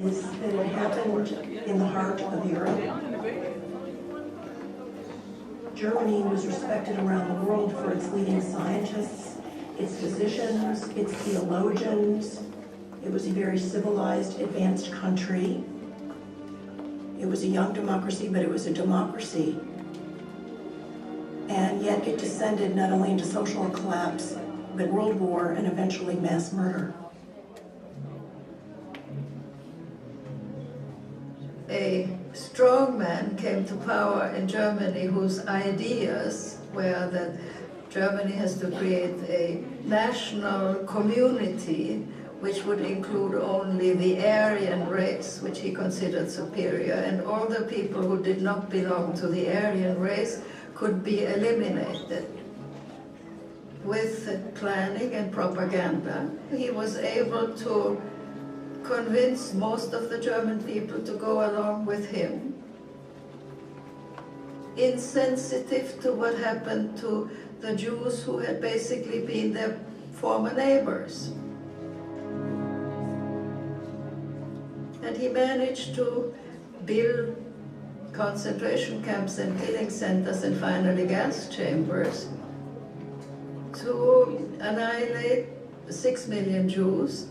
Is that it happened in the heart of Europe. Germany was respected around the world for its leading scientists, its physicians, its theologians. It was a very civilized, advanced country. It was a young democracy, but it was a democracy. And yet it descended not only into social collapse, but world war and eventually mass murder. A strong man came to power in Germany whose ideas were that Germany has to create a national community which would include only the Aryan race, which he considered superior, and all the people who did not belong to the Aryan race could be eliminated. With planning and propaganda, he was able to convince most of the German people to go along with him. Insensitive to what happened to the Jews who had basically been their former neighbors. And he managed to build concentration camps and killing centers and finally gas chambers to annihilate 6 million Jews,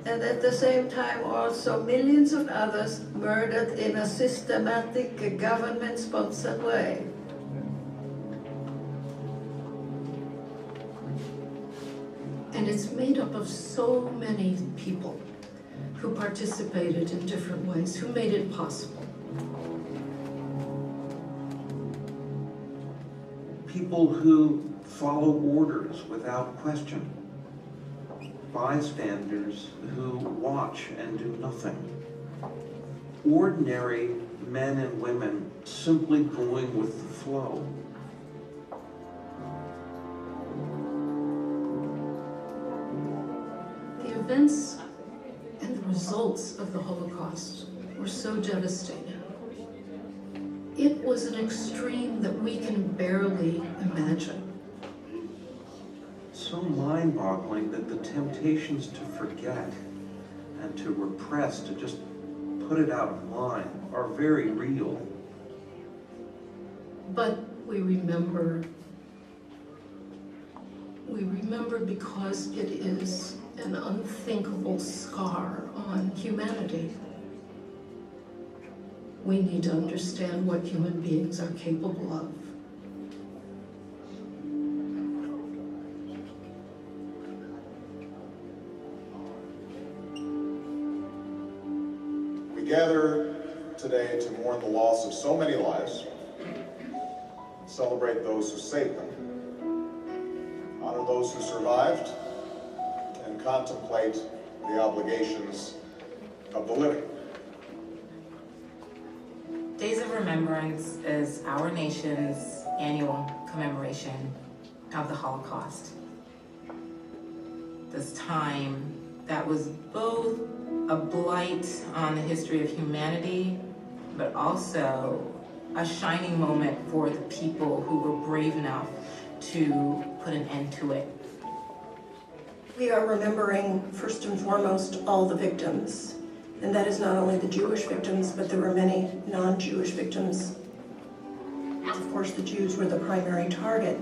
and at the same time also millions of others murdered in a systematic government-sponsored way. And it's made up of so many people who participated in different ways, who made it possible. People who follow orders without question. Bystanders who watch and do nothing. Ordinary men and women simply going with the flow. The events and the results of the Holocaust were so devastating. It was an extreme that we can barely imagine. So mind-boggling that the temptations to forget and to repress, to just put it out of mind, are very real. But we remember because it is an unthinkable scar on humanity. We need to understand what human beings are capable of. We gather today to mourn the loss of so many lives, celebrate those who saved them, honor those who survived, and contemplate the obligations of the living. Days of Remembrance is our nation's annual commemoration of the Holocaust. This time that was both a blight on the history of humanity, but also a shining moment for the people who were brave enough to put an end to it. We are remembering, first and foremost, all the victims. And that is not only the Jewish victims, but there were many non-Jewish victims. Of course, the Jews were the primary target.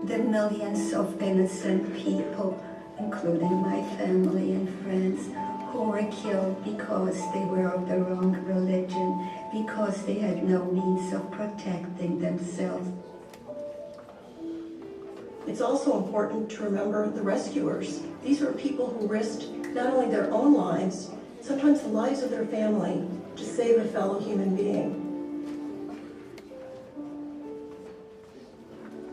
The millions of innocent people, including my family and friends, who were killed because they were of the wrong religion, because they had no means of protecting themselves. It's also important to remember the rescuers. These were people who risked not only their own lives, sometimes the lives of their family, to save a fellow human being.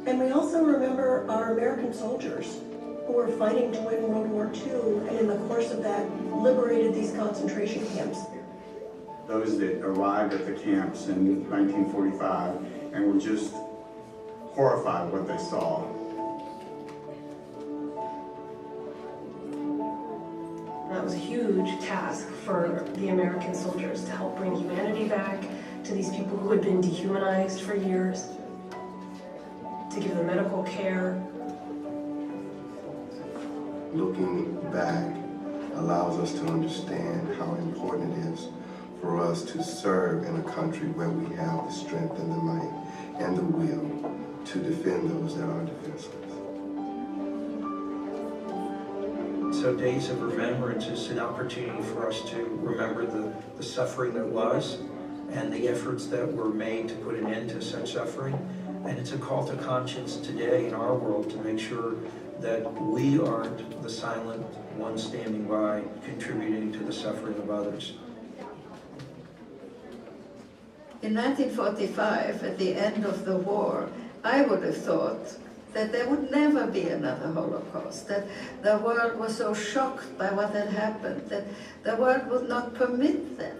And we also remember our American soldiers who were fighting to win World War II, and in the course of that, liberated these concentration camps. Those that arrived at the camps in 1945 and were just horrified what they saw. That was a huge task for the American soldiers to help bring humanity back to these people who had been dehumanized for years, to give them medical care. Looking back allows us to understand us to serve in a country where we have the strength and the might and the will to defend those that are defenseless. So Days of Remembrance is an opportunity for us to remember the suffering that was and the efforts that were made to put an end to such suffering. And it's a call to conscience today in our world to make sure that we aren't the silent ones standing by, contributing to the suffering of others. In 1945, at the end of the war, I would have thought that there would never be another Holocaust, that the world was so shocked by what had happened, that the world would not permit that.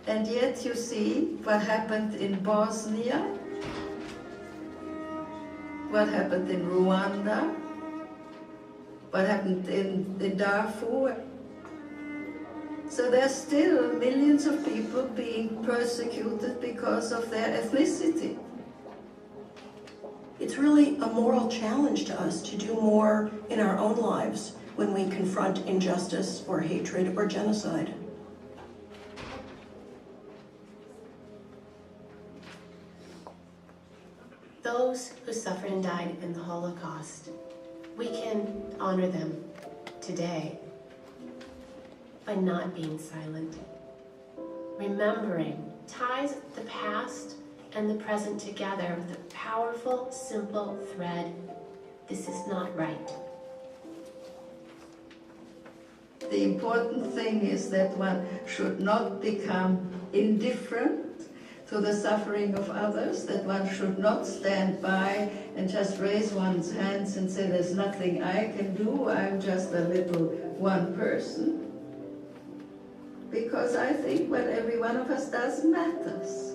And yet you see what happened in Bosnia, what happened in Rwanda, what happened in Darfur. So there are still millions of people being persecuted because of their ethnicity. It's really a moral challenge to us to do more in our own lives when we confront injustice or hatred or genocide. Those who suffered and died in the Holocaust, we can honor them today by not being silent. Remembering ties the past and the present together with a powerful, simple thread. This is not right. The important thing is that one should not become indifferent to the suffering of others, that one should not stand by and just raise one's hands and say, there's nothing I can do, I'm just a little one person. Because I think what every one of us does matters.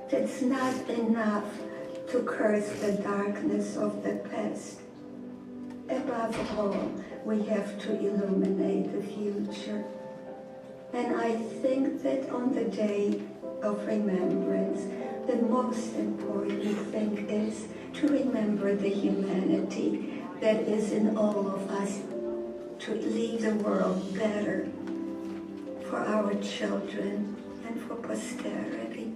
It's not enough to curse the darkness of the past. Above all, we have to illuminate the future. And I think that on the day of remembrance, the most important thing is to remember the humanity that is in all of us, to leave the world better for our children and for posterity.